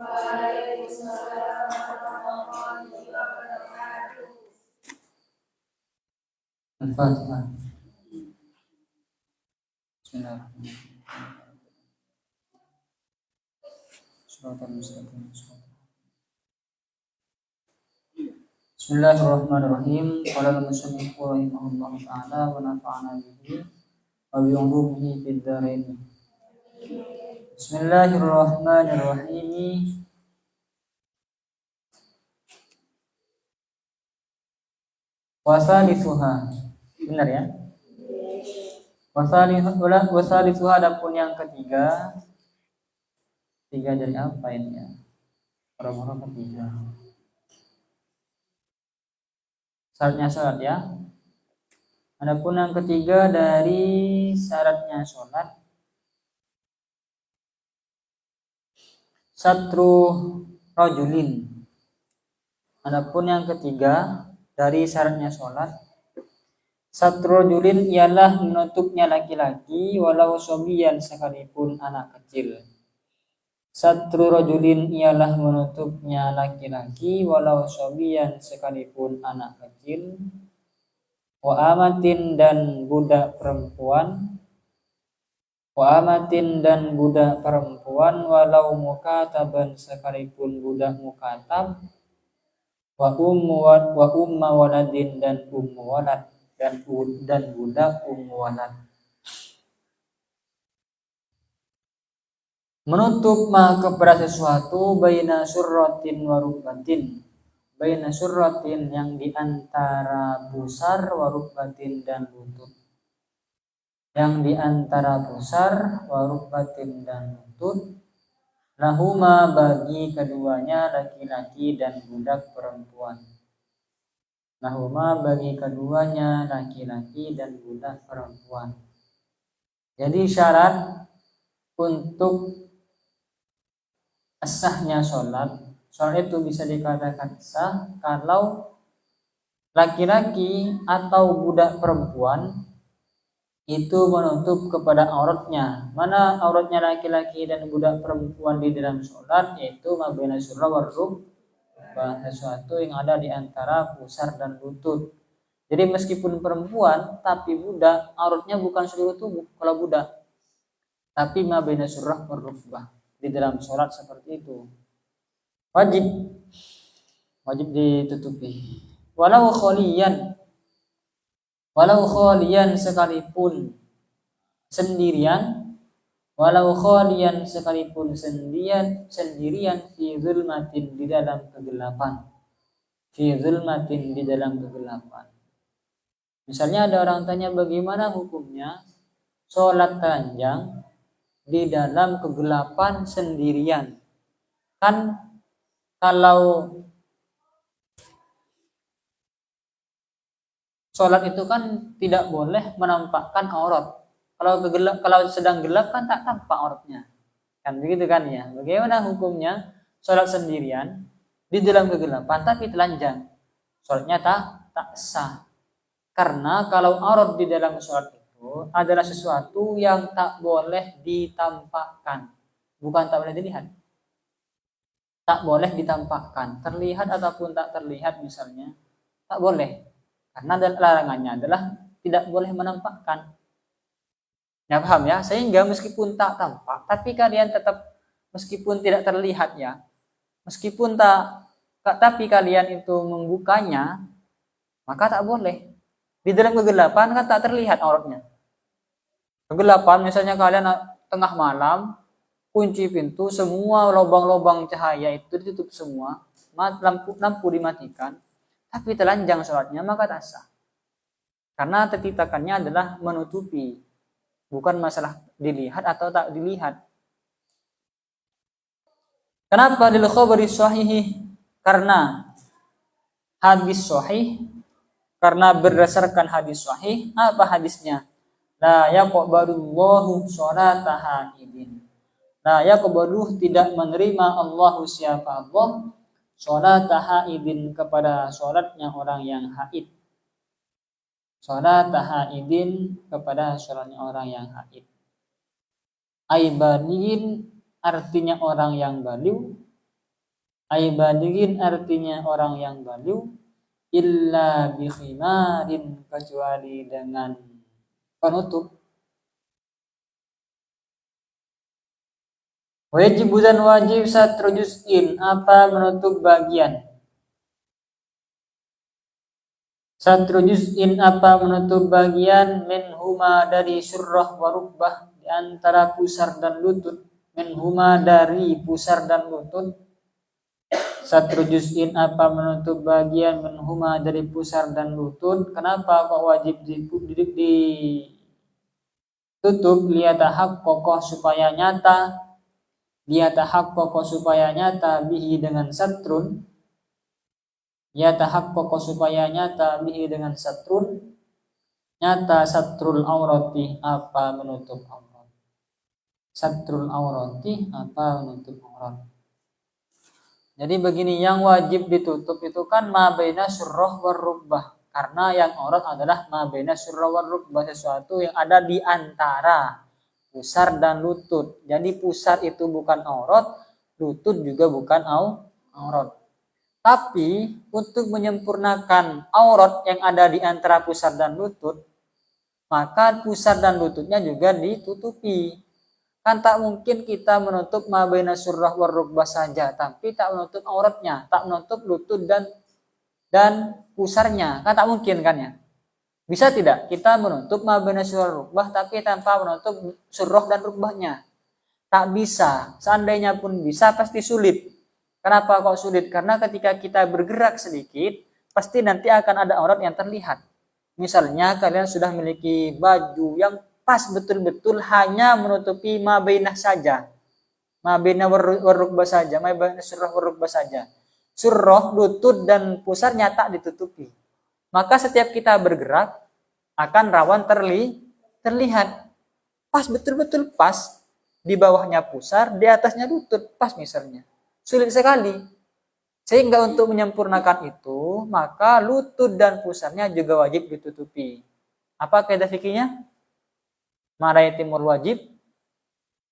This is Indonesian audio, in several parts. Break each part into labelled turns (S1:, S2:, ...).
S1: Waalaikumsalam warahmatullahi wabarakatuh.
S2: Al-Fatihah. Bismillahirrahmanirrahim. Bismillahirrahmanirrahim. Qala al-musannif rahimahullahu ta'ala wa nafa'ana bihi wa bi ulumihi fid dharain. Bismillahirrahmanirrahim. Wasalisuha. Benar ya? Wasalisuha adapun yang ketiga. Tiga dari apa ini ya? Orang-orang ketiga. Syaratnya sholat ya. Adapun yang ketiga dari syaratnya sholat, satru rajulin. Adapun yang ketiga dari syaratnya sholat, satru rajulin ialah menutupnya laki-laki walau sobiyan sekalipun anak kecil. Satru rajulin ialah menutupnya laki-laki walau sobiyan sekalipun anak kecil. Wa amatin dan budak perempuan. Wa amatin dan budak perempuan walau mukataban sekalipun budak mukatab. Wa umma waladin dan ummu walad dan budak ummu walad. Menutup ma kepada sesuatu baina surratin wa rukbatin. Baina surratin yang diantara pusar wa rukbatin dan lutut. Yang diantara pusar wa rukbatin dan lutut. Lahuma bagi keduanya laki-laki dan budak perempuan. Lahuma bagi keduanya laki-laki dan budak perempuan. Jadi syarat untuk sahnya sholat itu bisa dikatakan sah kalau laki-laki atau budak perempuan itu menutup kepada auratnya. Mana auratnya laki-laki dan budak perempuan di dalam sholat, yaitu mabena surra warruk, sesuatu yang ada di antara pusar dan lutut. Jadi meskipun perempuan tapi budak, auratnya bukan seluruh tubuh kalau budak, tapi mabena surra warruk di dalam sholat seperti itu. Wajib ditutupi. Walau kholian sekalipun sendirian, walau kholian sekalipun sendirian fi zulmatin di dalam kegelapan. Fi zulmatin di dalam kegelapan. Misalnya ada orang tanya bagaimana hukumnya sholat telanjang di dalam kegelapan sendirian. Kan kalau sholat itu kan tidak boleh menampakkan aurat. Kalau sedang gelap kan tak tampak auratnya. Kan begitu kan ya. Bagaimana hukumnya sholat sendirian di dalam kegelapan tapi telanjang? Sholatnya tak sah. Karena kalau aurat di dalam sholat itu adalah sesuatu yang tak boleh ditampakkan. Bukan tak boleh dilihat. Tak boleh ditampakkan. Terlihat ataupun tak terlihat misalnya. Tak boleh. Karena larangannya adalah tidak boleh menampakkan. Ya paham ya? Sehingga meskipun tak tampak, tapi kalian tetap meskipun tidak terlihat ya, meskipun tapi kalian itu membukanya, maka tak boleh. Di dalam kegelapan kan tak terlihat auratnya. Kegelapan misalnya kalian tengah malam, kunci pintu, semua lubang-lubang cahaya itu ditutup semua, lampu dimatikan. Tapi telanjang sholatnya maka tak sah. Karena tetitakannya adalah menutupi. Bukan masalah dilihat atau tak dilihat. Kenapa lil khabari sahih? Karena hadis sahih. Karena berdasarkan hadis sahih. Apa hadisnya? La yaqbalullahu sholata haidin. La yaqbaluh tidak menerima Allahu siapa Allah. Sholata haidin kepada sholatnya orang yang haid. Sholata haidin kepada sholatnya orang yang haid. Aibalin artinya orang yang baliw. Ai balighin artinya orang yang balighh, illa bi khimarin kecuali dengan penutup. Wajib dan wajib satru juz'in, apa menutup bagian. Satru juz'in, apa menutup bagian, minhuma dari surrah wa rukbah, di antara pusar dan lutut. Minhuma dari pusar dan lutut. Satru juz'in, apa menutup bagian, minhuma dari pusar dan lutut. Kenapa kok wajib ditutup? Liyatahak kokoh supaya nyata. Liyatahak kokoh supaya nyata, bihi dengan satrun. Liyatahak kokoh supaya nyata, bihi dengan satrun. Nyata satrul aurati, apa menutup aurat. Satrul aurati, apa menutup aurat. Jadi begini, yang wajib ditutup itu kan ma baina surrah war rukbah. Karena yang aurat adalah ma baina surrah war rukbah, sesuatu yang ada di antara pusar dan lutut. Jadi pusar itu bukan aurat, lutut juga bukan aurat. Tapi untuk menyempurnakan aurat yang ada di antara pusar dan lutut, maka pusar dan lututnya juga ditutupi. Kan tak mungkin kita menutup ma baina surrah war rukbah saja, tapi tak menutup auratnya, tak menutup lutut dan pusarnya, kan tak mungkin kan ya. Bisa tidak kita menutup ma baina surrah rukbah tapi tanpa menutup surrah dan rukbahnya? Tak bisa. Seandainya pun bisa, pasti sulit. Kenapa kok sulit? Karena ketika kita bergerak sedikit, pasti nanti akan ada aurat yang terlihat. Misalnya kalian sudah memiliki baju yang pas betul-betul hanya menutupi ma bainah saja. Ma bainah war rukbah saja, ma bainah surrah war rukbah saja. Surrah, lutut dan pusarnya tak ditutupi. Maka setiap kita bergerak akan rawan terlihat. Pas, betul-betul pas. Di bawahnya pusar, di atasnya lutut, pas misalnya. Sulit sekali. Sehingga untuk menyempurnakan itu, maka lutut dan pusarnya juga wajib ditutupi. Apa kaidah fikihnya? Ma la yatimul wajib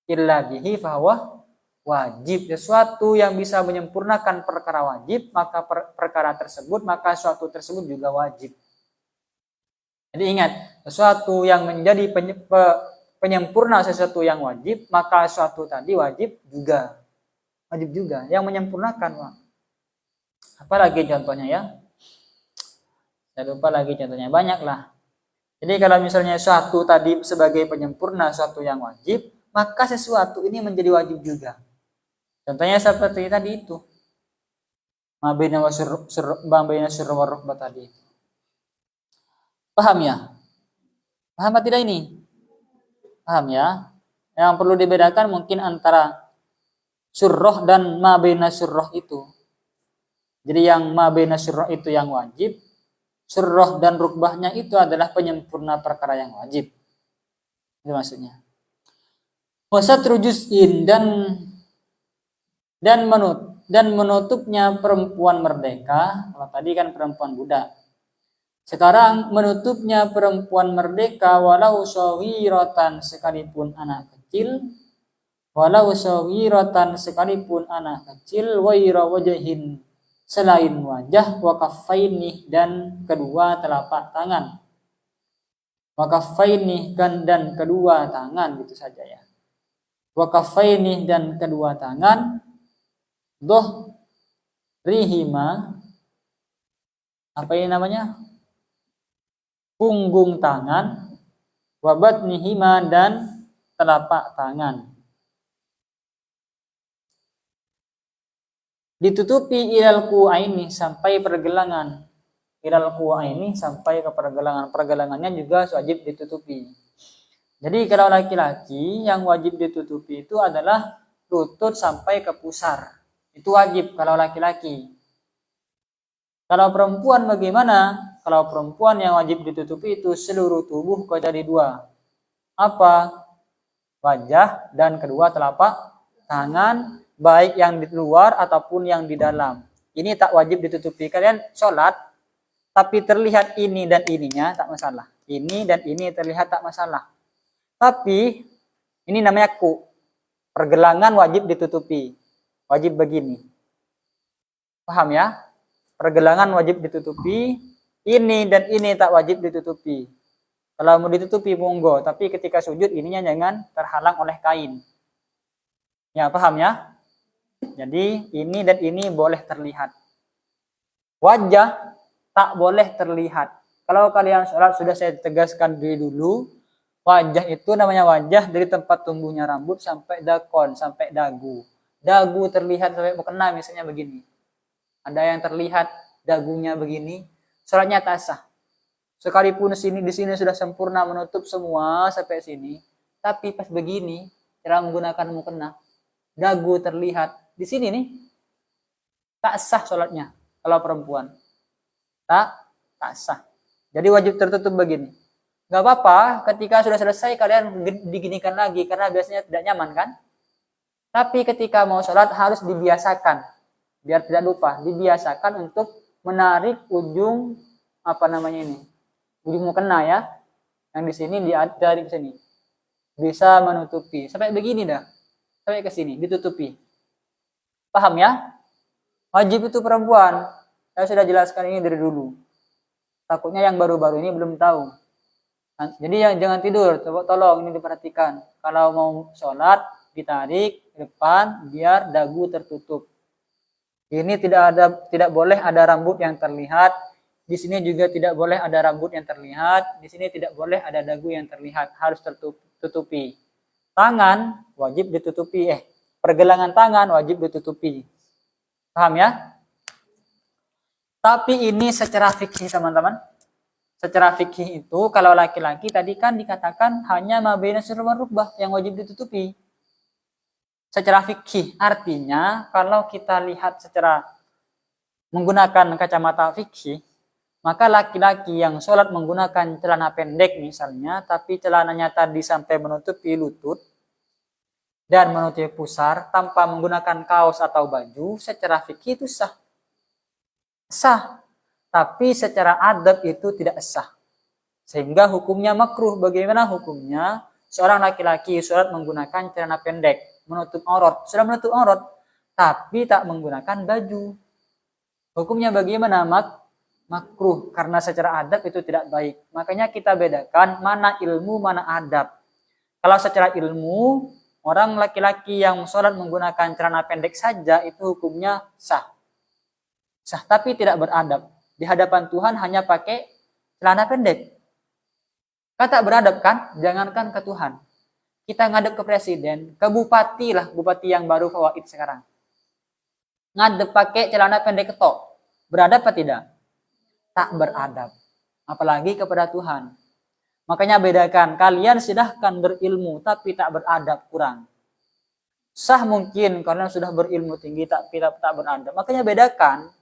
S2: illa bihi fahuwa wajib. Sesuatu yang bisa menyempurnakan perkara wajib, maka perkara tersebut, maka suatu tersebut juga wajib. Jadi ingat, sesuatu yang menjadi penyempurna sesuatu yang wajib, maka suatu tadi wajib juga. Wajib juga yang menyempurnakan. Apalagi contohnya ya? Saya lupa lagi contohnya, banyak lah. Jadi kalau misalnya suatu tadi sebagai penyempurna suatu yang wajib, maka sesuatu ini menjadi wajib juga. Contohnya seperti tadi itu. Ma baina surrah war rukbah tadi. Paham ya? Paham tidak ini? Paham ya? Yang perlu dibedakan mungkin antara surrah dan ma baina surrah itu. Jadi yang ma baina surrah itu yang wajib, surrah dan rukbahnya itu adalah penyempurna perkara yang wajib. Itu maksudnya. Wasatru juz'in dan menutupnya perempuan merdeka. Kalau tadi kan perempuan budak. Sekarang menutupnya perempuan merdeka walau sawiratan sekalipun anak kecil. Walau sawiratan sekalipun anak kecil, waira wajhin selain wajah, wa kaffaini dan kedua telapak tangan. Wa kaffaini dan kedua tangan, gitu saja ya. Wa kaffaini dan kedua tangan, rihima, apa ini namanya? Punggung tangan, wa batnihima dan telapak tangan. Ditutupi ilal ku'aini sampai pergelangan. Ilal ku'aini sampai ke pergelangan. Pergelangannya juga wajib ditutupi. Jadi kalau laki-laki yang wajib ditutupi itu adalah lutut sampai ke pusar. Itu wajib kalau laki-laki. Kalau perempuan bagaimana? Kalau perempuan yang wajib ditutupi itu seluruh tubuh kecuali dua. Apa? Wajah dan kedua telapak tangan, baik yang di luar ataupun yang di dalam. Ini tak wajib ditutupi. Kalian sholat, tapi terlihat ini dan ininya, tak masalah. Ini dan ini terlihat tak masalah. Tapi, ini namanya pergelangan wajib ditutupi. Wajib begini. Paham ya? Pergelangan wajib ditutupi, ini dan ini tak wajib ditutupi. Kalau mau ditutupi monggo, tapi ketika sujud ininya jangan terhalang oleh kain. Ya, paham ya? Jadi ini dan ini boleh terlihat. Wajah tak boleh terlihat. Kalau kalian sholat sudah saya tegaskan dulu, wajah itu namanya wajah dari tempat tumbuhnya rambut sampai dakon, sampai dagu. Dagu terlihat sampai mukena misalnya begini. Ada yang terlihat dagunya begini, sholatnya tak sah. Sekalipun di sini sudah sempurna menutup semua sampai sini, tapi pas begini cara menggunakan mukena, dagu terlihat di sini nih, tak sah sholatnya. Kalau perempuan tak sah. Jadi wajib tertutup begini. Gak apa-apa ketika sudah selesai kalian diginikan lagi karena biasanya tidak nyaman kan. Tapi ketika mau sholat harus dibiasakan biar tidak lupa, dibiasakan untuk menarik ujung ujung mukena ya, yang di sini dari ke sini bisa menutupi sampai begini dah, sampai ke sini ditutupi. Paham ya? Wajib itu perempuan. Saya sudah jelaskan ini dari dulu. Takutnya yang baru-baru ini belum tahu. Jadi yang jangan tidur, tolong ini diperhatikan. Kalau mau sholat ditarik ke depan biar dagu tertutup. Ini tidak boleh ada rambut yang terlihat. Di sini juga tidak boleh ada rambut yang terlihat. Di sini tidak boleh ada dagu yang terlihat. Harus tertutupi. Tangan wajib ditutupi. Pergelangan tangan wajib ditutupi. Paham ya? Tapi ini secara fikih teman-teman. Secara fikih itu kalau laki-laki tadi kan dikatakan hanya mabaina surah wal rukbah yang wajib ditutupi. Secara fikih artinya kalau kita lihat secara menggunakan kacamata fikih, maka laki-laki yang sholat menggunakan celana pendek misalnya, tapi celananya tadi sampai menutupi lutut dan menutupi pusar tanpa menggunakan kaos atau baju, secara fikih itu sah. Sah. Tapi secara adab itu tidak sah. Sehingga hukumnya makruh. Bagaimana hukumnya? Seorang laki-laki sholat menggunakan celana pendek, menutup aurat. Sudah menutup aurat, tapi tak menggunakan baju. Hukumnya bagaimana? Makruh. Karena secara adab itu tidak baik. Makanya kita bedakan mana ilmu, mana adab. Kalau secara ilmu, orang laki-laki yang sholat menggunakan celana pendek saja, itu hukumnya sah. Sah, tapi tidak beradab. Di hadapan Tuhan hanya pakai celana pendek. Kata beradab kan? Jangankan ke Tuhan. Kita ngadep ke presiden, ke bupati lah, bupati yang baru fawaid sekarang. Ngadep pakai celana pendek ketok. Beradab apa tidak? Tak beradab. Apalagi kepada Tuhan. Makanya bedakan, kalian silahkan berilmu tapi tak beradab, kurang. Sah mungkin karena sudah berilmu tinggi tapi tak beradab. Makanya bedakan.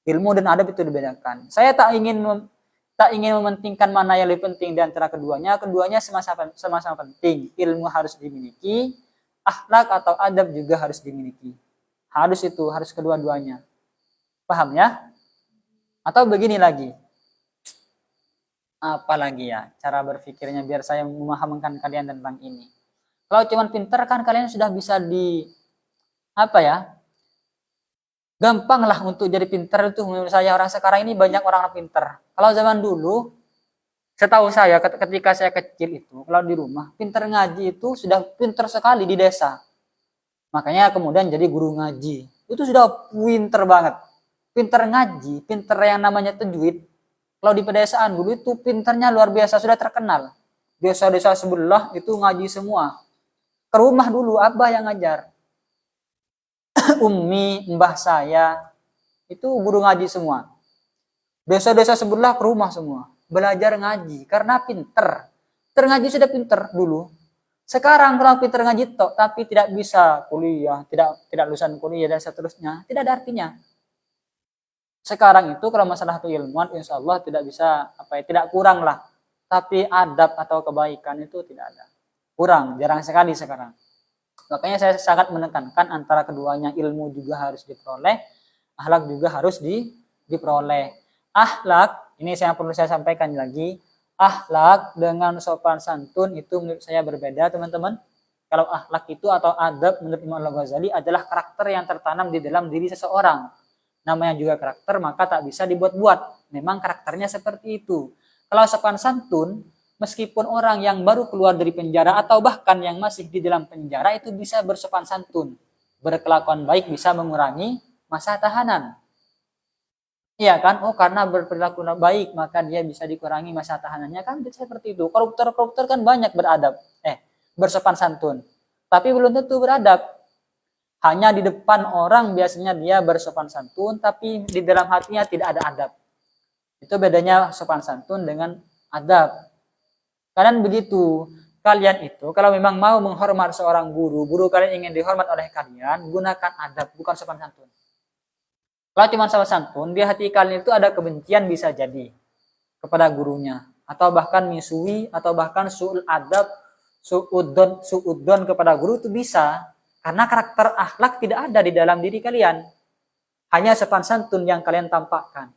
S2: Ilmu dan adab itu dibedakan. Saya tak ingin mementingkan mana yang lebih penting di antara keduanya. Keduanya sama-sama penting. Ilmu harus dimiliki, akhlak atau adab juga harus dimiliki. Harus kedua-duanya. Paham ya? Atau begini lagi. Apa lagi ya cara berpikirnya biar saya memahamkan kalian tentang ini. Kalau cuma pintar kan kalian sudah bisa gampang lah untuk jadi pintar itu. Menurut saya orang sekarang ini banyak orang pintar. Kalau zaman dulu, setahu saya ketika saya kecil itu, kalau di rumah, pintar ngaji itu sudah pintar sekali di desa. Makanya kemudian jadi guru ngaji. Itu sudah pintar banget. Pintar ngaji, pintar yang namanya tajwid. Kalau di pedesaan dulu itu pintarnya luar biasa, sudah terkenal. Desa-desa sebelah itu ngaji semua. Ke rumah dulu, abah yang ngajar. Ummi, mbah saya, itu guru ngaji semua. Desa-desa sebelah ke rumah semua. Belajar ngaji, karena pinter. Ngaji sudah pinter dulu. Sekarang kalau pinter ngaji tapi tidak bisa kuliah, tidak lulusan kuliah dan seterusnya, tidak ada artinya. Sekarang itu kalau masalah keilmuan, insya Allah tidak bisa, tidak kurang lah. Tapi adab atau kebaikan itu tidak ada. Kurang, jarang sekali sekarang. Makanya saya sangat menekankan antara keduanya, ilmu juga harus diperoleh, akhlak juga harus diperoleh. Akhlak, ini yang perlu saya sampaikan lagi, akhlak dengan sopan santun itu menurut saya berbeda teman-teman. Kalau akhlak itu atau adab menurut Imam Al-Ghazali adalah karakter yang tertanam di dalam diri seseorang. namanya juga karakter, maka tak bisa dibuat-buat. Memang karakternya seperti itu. Kalau sopan santun, meskipun orang yang baru keluar dari penjara atau bahkan yang masih di dalam penjara itu bisa bersopan santun. Berkelakuan baik bisa mengurangi masa tahanan. Iya kan? Oh, karena berperilaku baik maka dia bisa dikurangi masa tahanannya, kan seperti itu. Koruptor kan banyak bersopan santun. Tapi belum tentu beradab. Hanya di depan orang biasanya dia bersopan santun, tapi di dalam hatinya tidak ada adab. Itu bedanya sopan santun dengan adab. Kalian begitu. Kalian itu kalau memang mau menghormat seorang guru kalian ingin dihormat oleh kalian, gunakan adab, bukan sopan santun. Kalau cuma sopan santun, di hati kalian itu ada kebencian bisa jadi kepada gurunya, atau bahkan misui, atau bahkan su'ul adab, su'udon kepada guru itu bisa, karena karakter akhlak tidak ada di dalam diri kalian. Hanya sopan santun yang kalian tampakkan.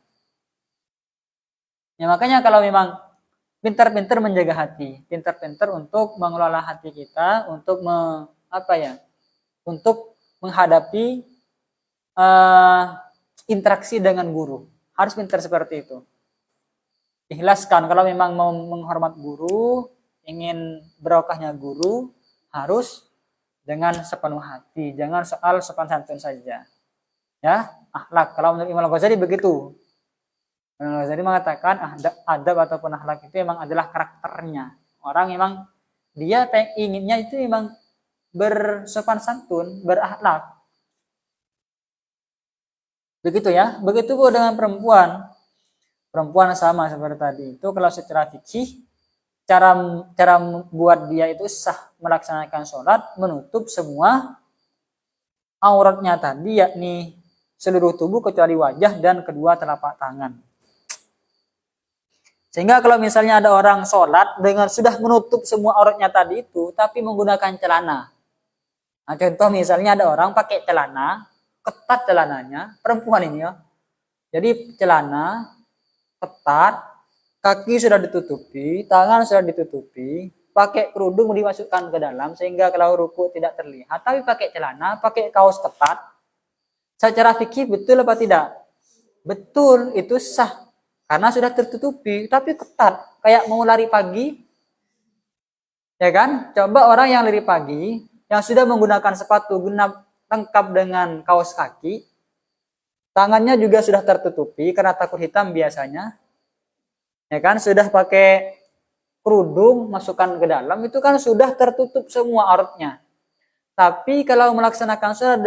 S2: Ya makanya kalau memang pintar-pintar menjaga hati, pintar-pintar untuk mengelola hati kita, untuk untuk menghadapi interaksi dengan guru. Harus pintar seperti itu. Ikhlaskan kalau memang mau menghormat guru, ingin barokahnya guru, harus dengan sepenuh hati, jangan soal sopan santun saja. Ya, akhlak. Kalau menurut Imam Al-Ghazali begitu. Imam Al-Ghazali mengatakan adab ataupun akhlak itu memang adalah karakternya. Orang memang dia inginnya itu memang bersopan santun, berakhlak. Begitu ya. Begitu pun dengan perempuan. Perempuan sama seperti tadi. Itu kalau secara fikih, cara buat dia itu sah melaksanakan sholat, menutup semua auratnya tadi, yakni seluruh tubuh kecuali wajah dan kedua telapak tangan. Sehingga kalau misalnya ada orang sholat dengan sudah menutup semua auratnya tadi itu, tapi menggunakan celana. Nah, contoh misalnya ada orang pakai celana, ketat celananya, perempuan ini ya. Jadi celana ketat, kaki sudah ditutupi, tangan sudah ditutupi, pakai kerudung dimasukkan ke dalam sehingga kalau ruku tidak terlihat, tapi pakai celana, pakai kaos ketat. Secara fikih betul apa tidak? Betul, itu sah karena sudah tertutupi, tapi ketat, kayak mau lari pagi. Ya kan? Coba orang yang lari pagi yang sudah menggunakan sepatu genap lengkap dengan kaos kaki, tangannya juga sudah tertutupi karena takut hitam biasanya, ya kan, sudah pakai kerudung masukkan ke dalam, itu kan sudah tertutup semua auratnya. Tapi kalau melaksanakan sholat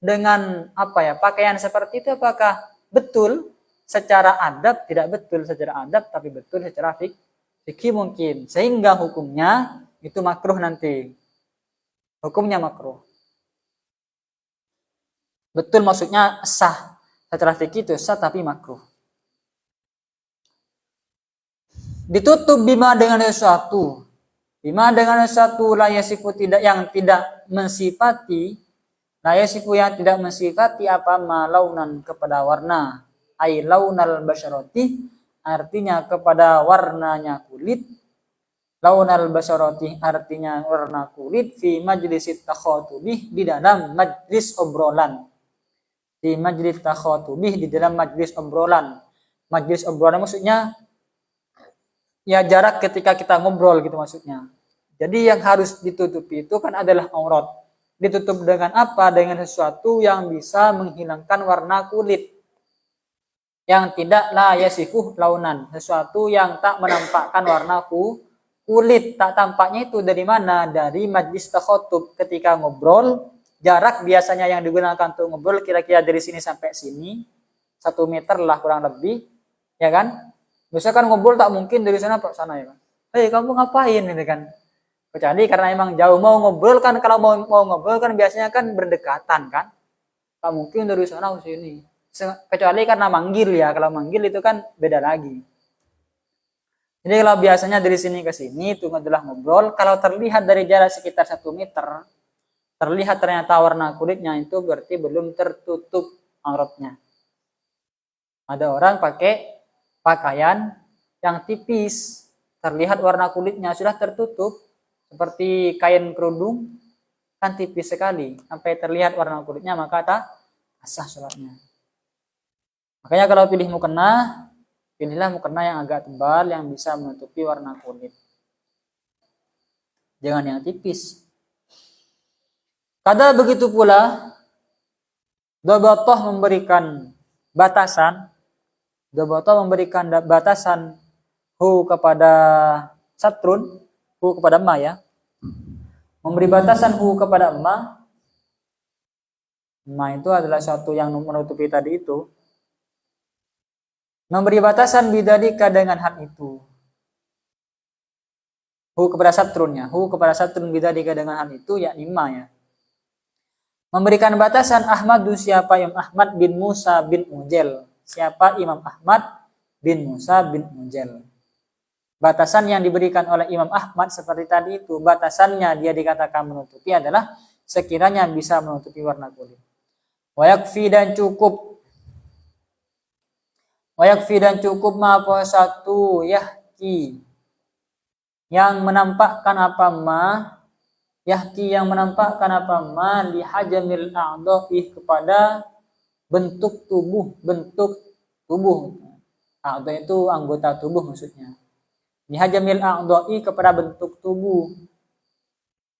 S2: dengan pakaian seperti itu, apakah betul secara adab? Tidak betul secara adab, tapi betul secara fikih mungkin, sehingga hukumnya itu makruh nanti. Hukumnya makruh. Betul maksudnya sah. Secara fikih itu sah tapi makruh. Ditutup bima dengan sesuatu. Bima dengan sesuatu la yasifu yang tidak mensifati. La yasifu yang tidak mensifati apa malaunan kepada warna. Ai launal basyarati artinya kepada warnanya kulit. Launal basyarati artinya warna kulit fi majlisit takhotubih di dalam majlis obrolan. Di majlis takhotubih di dalam majlis obrolan. Majlis obrolan maksudnya ya jarak ketika kita ngobrol gitu maksudnya. Jadi yang harus ditutupi itu kan adalah aurat. Ditutup dengan apa? Dengan sesuatu yang bisa menghilangkan warna kulit. Yang tidak la yasifuh launan, sesuatu yang tak menampakkan warna kulit. Tak tampaknya itu dari mana? Dari majlis takhotub ketika ngobrol. Jarak biasanya yang digunakan untuk ngobrol kira-kira dari sini sampai sini 1 meter lah kurang lebih, ya kan? Misalkan ngobrol tak mungkin dari sana ke sana ya kan. Kamu ngapain gitu kan? Kecuali karena emang jauh mau ngobrol kan, kalau mau ngobrol kan biasanya kan berdekatan kan. Tak mungkin dari sana ke sini. Kecuali karena manggil ya, kalau manggil itu kan beda lagi. Jadi kalau biasanya dari sini ke sini itu adalah ngobrol, kalau terlihat dari jarak sekitar 1 meter, terlihat ternyata warna kulitnya itu berarti belum tertutup auratnya. Ada orang pakai pakaian yang tipis, terlihat warna kulitnya sudah tertutup, seperti kain kerudung, kan tipis sekali, sampai terlihat warna kulitnya, maka tak sah sholatnya. Makanya kalau pilih mukena, pilihlah mukena yang agak tebal yang bisa menutupi warna kulit. Jangan yang tipis. Kadang begitu pula, Dobatoh memberikan batasan, hu kepada satrun, hu kepada ma ya. Memberi batasan hu kepada ma itu adalah suatu yang menutupi tadi itu. Memberi batasan bidalika dengan hal itu. Hu kepada satrunnya, hu kepada satrun bidalika dengan hal itu yakni ma ya. Memberikan batasan Ahmadu siapa Imam Ahmad bin Musa bin Ujel. Siapa Imam Ahmad bin Musa bin Ujel. Batasan yang diberikan oleh Imam Ahmad seperti tadi itu, batasannya dia dikatakan menutupi adalah sekiranya bisa menutupi warna kulit. Wayakfi dan cukup. Wayakfi dan cukup ma satu yahki. Yang menampakkan apa ma. Yahki yang menampakkan apa ma li hajamil a'dha'i kepada bentuk tubuh. A'dha itu anggota tubuh maksudnya. Li hajamil a'dha'i kepada bentuk tubuh.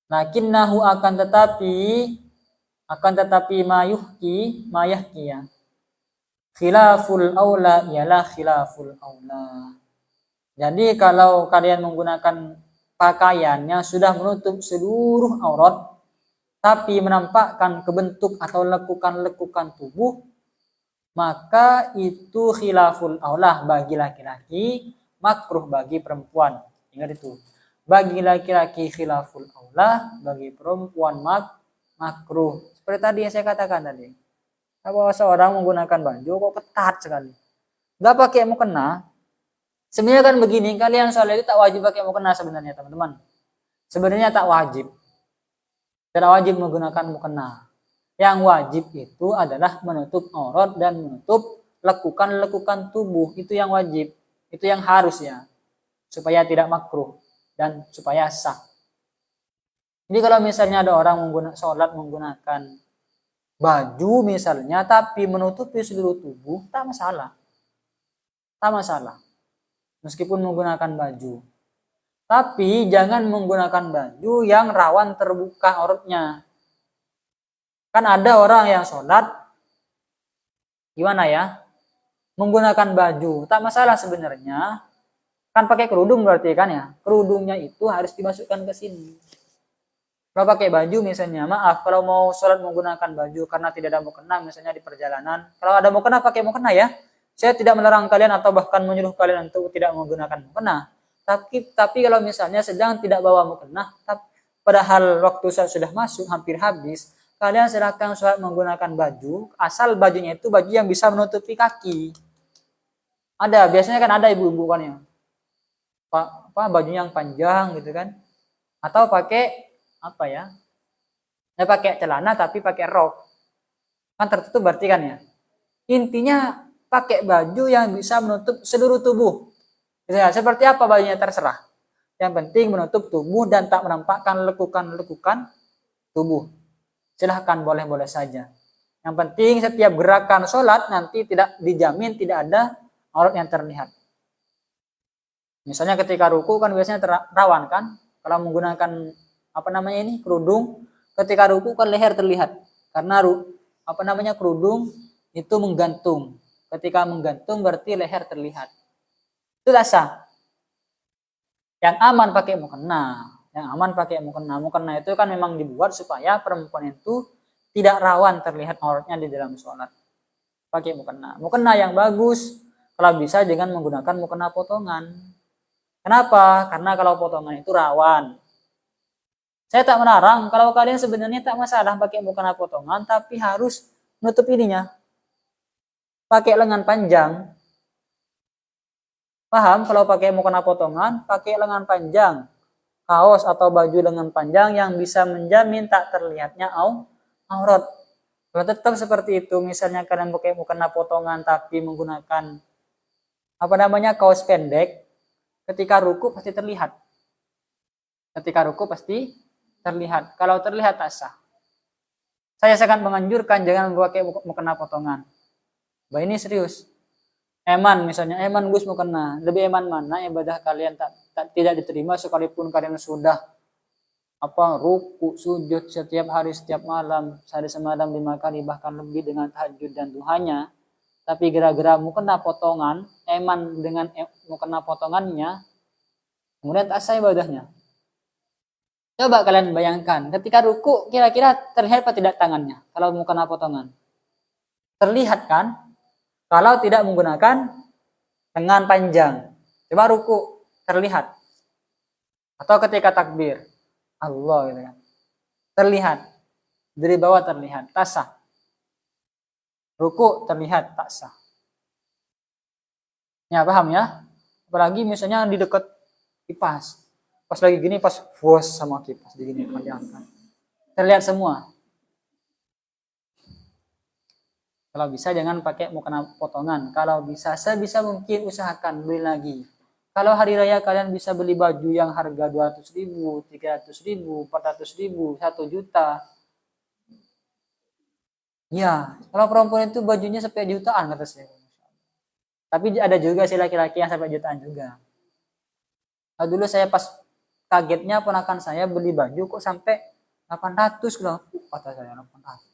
S2: Lakinnahu akan tetapi ma yahki ya. Khilaful aula ialah khilaful aula. Jadi kalau kalian menggunakan pakaian yang sudah menutup seluruh aurat tapi menampakkan kebentuk atau lekukan-lekukan tubuh, maka itu khilaful aulah bagi laki-laki, makruh bagi perempuan. Ingat itu. Bagi laki-laki khilaful aulah, bagi perempuan makruh. Seperti tadi yang saya katakan tadi. Kalau seorang menggunakan baju kok ketat sekali. Enggak pakai mukena. Sebenarnya kan begini, kalian sholat itu tak wajib pakai mukena sebenarnya teman-teman. Sebenarnya tak wajib. Tidak wajib menggunakan mukena. Yang wajib itu adalah menutup aurat dan menutup lekukan-lekukan tubuh. Itu yang wajib. Itu yang harus ya. Supaya tidak makruh dan supaya sah. Jadi kalau misalnya ada orang sholat menggunakan baju misalnya tapi menutupi seluruh tubuh, tak masalah. Tak masalah. Meskipun menggunakan baju. Tapi jangan menggunakan baju yang rawan terbuka auratnya. Kan ada orang yang sholat, gimana ya? Menggunakan baju. Tak masalah sebenarnya. Kan pakai kerudung berarti kan ya. Kerudungnya itu harus dimasukkan ke sini. Kalau pakai baju misalnya, maaf, kalau mau sholat menggunakan baju karena tidak ada mukena misalnya di perjalanan. Kalau ada mukena pakai mukena ya. Saya tidak melarang kalian atau bahkan menyuruh kalian untuk tidak menggunakan mukena. Tapi kalau misalnya sedang tidak bawa mukena, padahal waktu saat sudah masuk hampir habis, kalian silakan sholat menggunakan baju, asal bajunya itu baju yang bisa menutupi kaki. Ada, biasanya kan ada ibu-ibu kan ya. Baju yang panjang gitu kan. Atau pakai apa ya? Pakai celana tapi pakai rok. Kan tertutup berarti kan ya. Intinya pakai baju yang bisa menutup seluruh tubuh. Ya, seperti apa bajunya terserah. Yang penting menutup tubuh dan tak menampakkan lekukan-lekukan tubuh. Silahkan boleh-boleh saja. Yang penting setiap gerakan sholat nanti tidak dijamin tidak ada aurat yang terlihat. Misalnya ketika ruku kan biasanya rawan kan. Kalau menggunakan kerudung, ketika ruku kan leher terlihat. Karena kerudung itu menggantung. Ketika menggantung berarti leher terlihat. Itu sah. Yang aman pakai mukena. Mukena itu kan memang dibuat supaya perempuan itu tidak rawan terlihat auratnya di dalam sholat. Pakai mukena. Mukena yang bagus kalau bisa jangan menggunakan mukena potongan. Kenapa? Karena kalau potongan itu rawan. Saya tak melarang kalau kalian sebenarnya tak masalah pakai mukena potongan tapi harus menutup ininya. Pakai lengan panjang. Paham? Kalau pakai mukena potongan, pakai lengan panjang. Kaos atau baju lengan panjang yang bisa menjamin tak terlihatnya aurat. Kalau tetap seperti itu, misalnya kalian pakai mukena potongan tapi menggunakan kaos pendek, ketika ruku pasti terlihat. Kalau terlihat tak sah. Saya sangat menganjurkan jangan pakai mukena potongan. Bah ini serius. Eman misalnya, eman Gus mau kena. Lebih eman mana ibadah kalian tidak diterima sekalipun kalian sudah ruku, sujud setiap hari, setiap malam, sehari semalam 5 kali bahkan lebih dengan tahajud dan duhanya. Tapi gara-gara mau kena potongan, eman dengan mau kena potongannya, kemudian tak sah ibadahnya. Coba kalian bayangkan, ketika ruku kira-kira terlihat apa tidak tangannya kalau mau kena potongan? Terlihat kan? Kalau tidak menggunakan lengan panjang. Coba ruku, terlihat. Atau ketika takbir, Allah gitu kan. Terlihat. Dari bawah terlihat, tak sah. Ruku terlihat, tak sah. Ya, paham ya? Apalagi misalnya di dekat kipas. Pas lagi gini, pas fuas sama kipas. Begini, diangkat. Terlihat semua. Kalau bisa jangan pakai mukena potongan. Kalau bisa, sebisa mungkin usahakan beli lagi. Kalau hari raya kalian bisa beli baju yang harga 200.000, 300.000, 400.000, 1 juta. Ya, kalau perempuan itu bajunya sampai jutaan kata saya. Tapi ada juga sih laki-laki yang sampai jutaan juga. Nah, dulu saya pas kagetnya ponakan saya beli baju kok sampai 800 loh. Kata saya 800.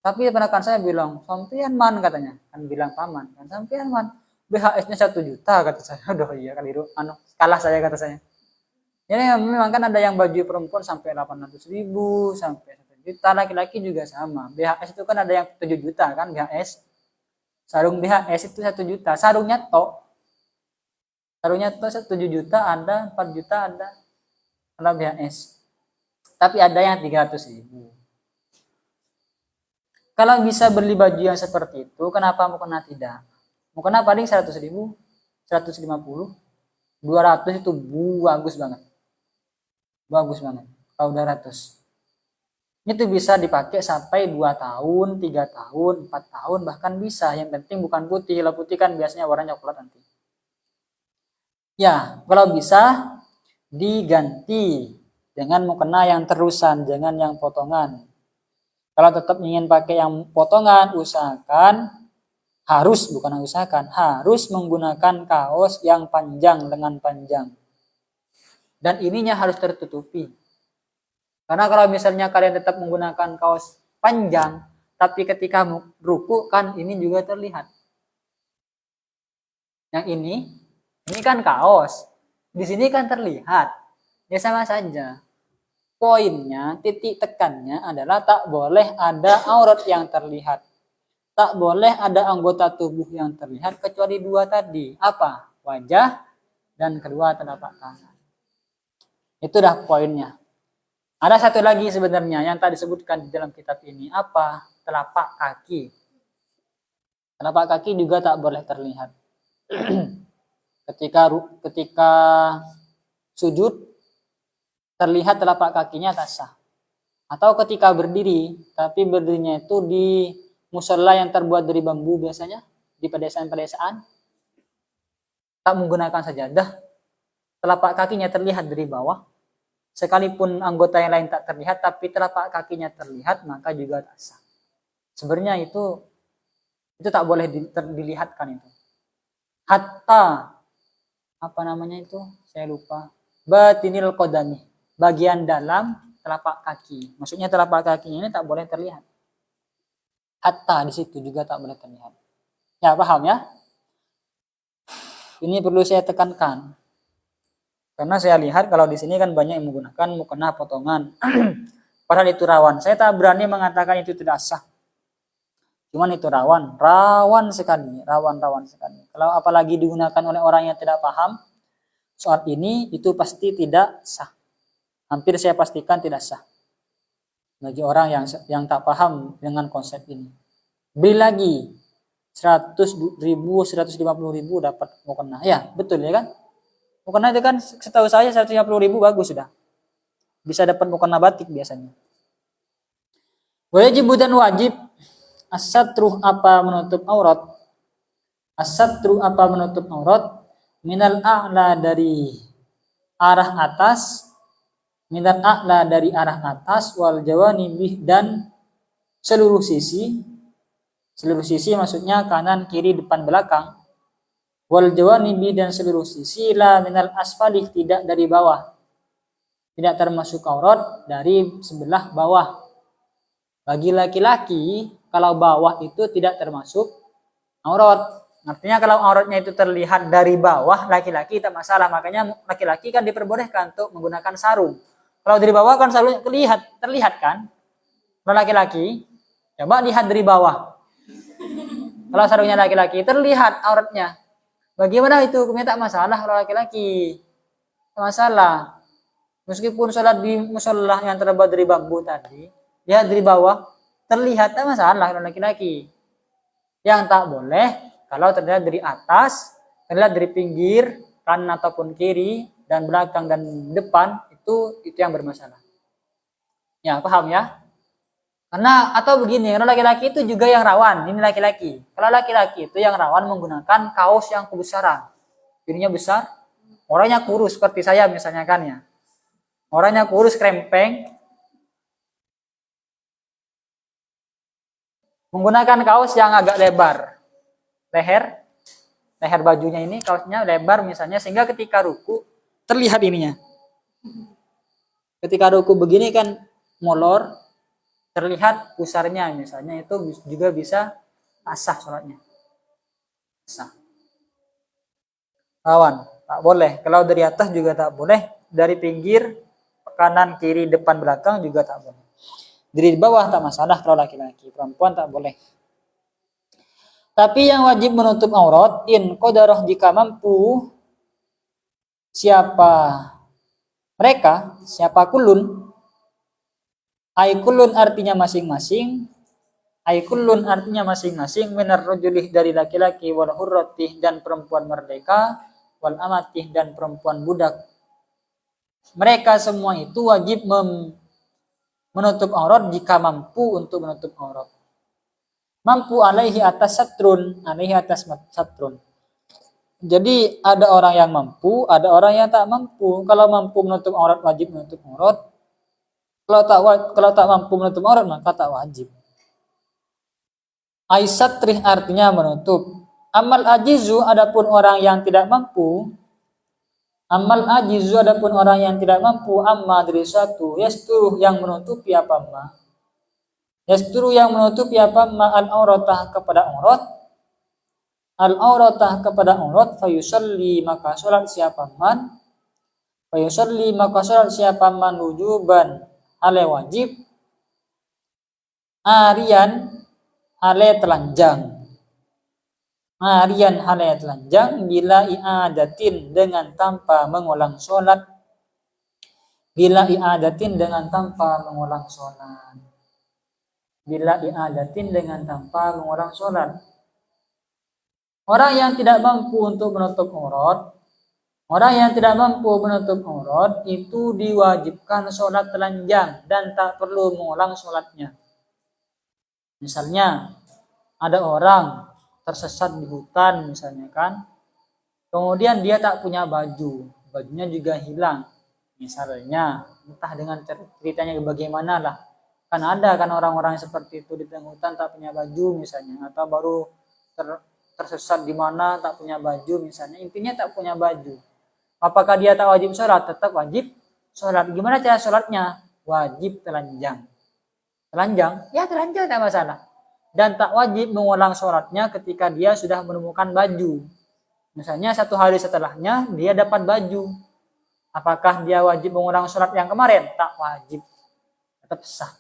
S2: Tapi ponakan saya bilang, "Sampean man," katanya. Kan bilang paman, kan "Sampean man. BHS-nya 1 juta," kata saya. Aduh iya kali kalah saya kata saya. Jadi memang kan ada yang baju perempuan sampai 800.000, sampai 1 juta, laki-laki juga sama. BHS itu kan ada yang 7 juta kan BHS. Sarung BHS itu 1 juta. Sarungnya tok 7 juta ada, 4 juta ada. Kalau BHS. Tapi ada yang 300.000. Kalau bisa beli baju yang seperti itu, kenapa mukena tidak? Mukena paling 100.000, 150, 200 itu bagus banget. Bagus banget. Kalau 200. Itu bisa dipakai sampai 2 tahun, 3 tahun, 4 tahun, bahkan bisa. Yang penting bukan putih. Kalau putih kan biasanya warna coklat nanti. Ya, kalau bisa diganti dengan mukena yang terusan, jangan yang potongan. Kalau tetap ingin pakai yang potongan, harus menggunakan kaos yang panjang, lengan panjang. Dan ininya harus tertutupi. Karena kalau misalnya kalian tetap menggunakan kaos panjang, tapi ketika ruku kan ini juga terlihat. Yang ini kan kaos. Di sini kan terlihat. Ya sama saja. Poinnya, titik tekannya adalah tak boleh ada aurat yang terlihat. Tak boleh ada anggota tubuh yang terlihat kecuali 2 tadi. Apa? Wajah dan kedua telapak tangan. Itu dah poinnya. Ada satu lagi sebenarnya yang tak disebutkan di dalam kitab ini. Apa? Telapak kaki. Telapak kaki juga tak boleh terlihat. Ketika sujud terlihat telapak kakinya tak sah. Atau ketika berdiri, tapi berdirinya itu di musola yang terbuat dari bambu biasanya, di pedesaan-pedesaan, tak menggunakan sajadah, telapak kakinya terlihat dari bawah, sekalipun anggota yang lain tak terlihat, tapi telapak kakinya terlihat, maka juga tak sah. Sebenarnya itu tak boleh dilihatkan itu. Hatta, apa namanya itu? Saya lupa. Batinil qadami. Bagian dalam telapak kaki. Maksudnya telapak kakinya ini tak boleh terlihat. Hatta di situ juga tak boleh terlihat. Ya, paham ya? Ini perlu saya tekankan. Karena saya lihat kalau di sini kan banyak yang menggunakan mukena potongan. Padahal itu rawan. Saya tak berani mengatakan itu tidak sah. Cuman itu rawan sekali. Kalau apalagi digunakan oleh orang yang tidak paham soal ini, itu pasti tidak sah. Hampir saya pastikan tidak sah bagi orang yang tak paham dengan konsep ini. Beli lagi 100.000, 150.000 dapat mukena. Ya, betul ya kan? Mukena itu kan setahu saya 150.000 bagus sudah. Bisa dapat mukena batik biasanya. Wajib dan wajib as-satru apa menutup aurat. As-satru apa menutup aurat minal a'la dari arah atas, minal a'la dari arah atas, wal jawanibih dan seluruh sisi, Seluruh sisi maksudnya kanan, kiri, depan, belakang. Wal jawanibi dan seluruh sisi la minal asfali tidak dari bawah. Tidak termasuk aurat dari sebelah bawah. Bagi laki-laki kalau bawah itu tidak termasuk aurat. Artinya kalau auratnya itu terlihat dari bawah laki-laki tak masalah. Makanya laki-laki kan diperbolehkan untuk menggunakan sarung. Kalau dari bawah kan sarungnya terlihat kan. Kalau laki-laki coba lihat dari bawah. Kalau sarungnya laki-laki terlihat auratnya. Bagaimana itu? Hukumnya tak masalah kalau laki-laki. Tak masalah. Meskipun sholat di musola yang terbuat dari bambu tadi, lihat dari bawah, terlihat tak masalah kalau laki-laki. Yang tak boleh, kalau terlihat dari atas, terlihat dari pinggir, kanan ataupun kiri, dan belakang dan depan, itu yang bermasalah. Ya, paham ya? Karena atau begini, kalau laki-laki itu juga yang rawan, ini laki-laki. Kalau laki-laki itu yang rawan menggunakan kaos yang kebesaran. Dirinya besar, orangnya kurus seperti saya misalnya kan ya. Orangnya kurus krempeng. Menggunakan kaos yang agak lebar. Leher bajunya ini kaosnya lebar misalnya sehingga ketika ruku terlihat ininya. Ketika ruku begini kan molor, terlihat pusarnya misalnya, itu juga bisa sah sholatnya. Sah. Rawan, tak boleh. Kalau dari atas juga tak boleh, dari pinggir, kanan, kiri, depan, belakang juga tak boleh. Dari bawah tak masalah kalau laki-laki, perempuan tak boleh. Tapi yang wajib menutup aurat in qadarah jika mampu siapa kulun. Ai kulun artinya masing-masing. Ai kulun artinya masing-masing minar rajulih dari laki-laki wal hurratih dan perempuan merdeka wal amatih dan perempuan budak. Mereka semua itu wajib menutup aurat jika mampu untuk menutup aurat. Mampu alaihi atas satrun. Jadi ada orang yang mampu, ada orang yang tak mampu. Kalau mampu menutup aurat wajib menutup aurat. Kalau tak mampu menutup aurat maka tak wajib. Aisatrih artinya menutup. Amal ajizu adapun orang yang tidak mampu. Amma dari suatu yasturu yang menutupi apa ma al-auratah kepada aurat fayusalli maka salat siapa man wujuban ale wajib arian ale telanjang bila i'adatin dengan tanpa mengulang sholat. Orang yang tidak mampu menutup aurat itu diwajibkan sholat telanjang dan tak perlu mengulang sholatnya. Misalnya ada orang tersesat di hutan misalnya kan, kemudian dia tak punya bajunya juga hilang misalnya, entah dengan ceritanya bagaimana lah, kan ada kan orang-orang seperti itu di tengah hutan tak punya baju misalnya, atau baru tersesat di mana tak punya baju misalnya, intinya tak punya baju. Apakah dia tak wajib sholat? Tetap wajib sholat. Gimana cara sholatnya? Wajib telanjang. Ya telanjang tak masalah. Dan tak wajib mengulang sholatnya ketika dia sudah menemukan baju. Misalnya 1 hari setelahnya dia dapat baju. Apakah dia wajib mengulang sholat yang kemarin? Tak wajib. Tetap sah.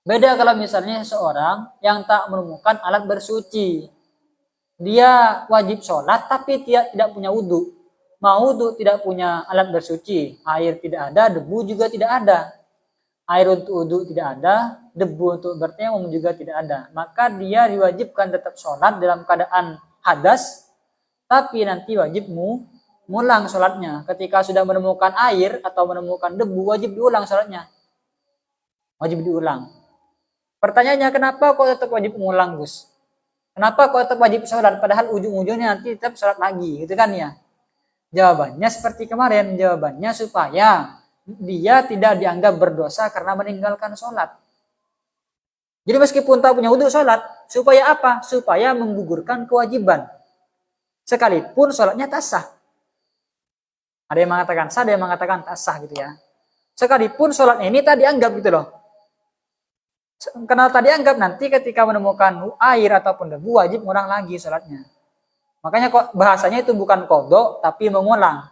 S2: Beda kalau misalnya seseorang yang tak menemukan alat bersuci. Dia wajib sholat tapi tidak punya wudhu. Mau wudhu tidak punya alat bersuci. Air tidak ada, debu juga tidak ada. Air untuk wudhu tidak ada, debu untuk bertayamum juga tidak ada. Maka dia diwajibkan tetap sholat dalam keadaan hadas, tapi nanti wajib mulang sholatnya. Ketika sudah menemukan air atau menemukan debu, wajib diulang sholatnya. Wajib diulang. Pertanyaannya, kenapa kok tetap wajib mengulang, Gus? Kenapa kok tetap wajib sholat? Padahal ujung-ujungnya nanti tetap sholat lagi, gitu kan ya? Jawabannya seperti kemarin, jawabannya supaya dia tidak dianggap berdosa karena meninggalkan sholat. Jadi meskipun tak punya wudhu sholat, supaya apa? Supaya menggugurkan kewajiban. Sekalipun sholatnya tak sah. Ada yang mengatakan sah, ada yang mengatakan tak sah gitu ya. Sekalipun sholat ini tak dianggap gitu loh. Karena tak dianggap, nanti ketika menemukan air ataupun debu wajib ngulang lagi sholatnya. Makanya kok bahasanya itu bukan kodok tapi mengulang.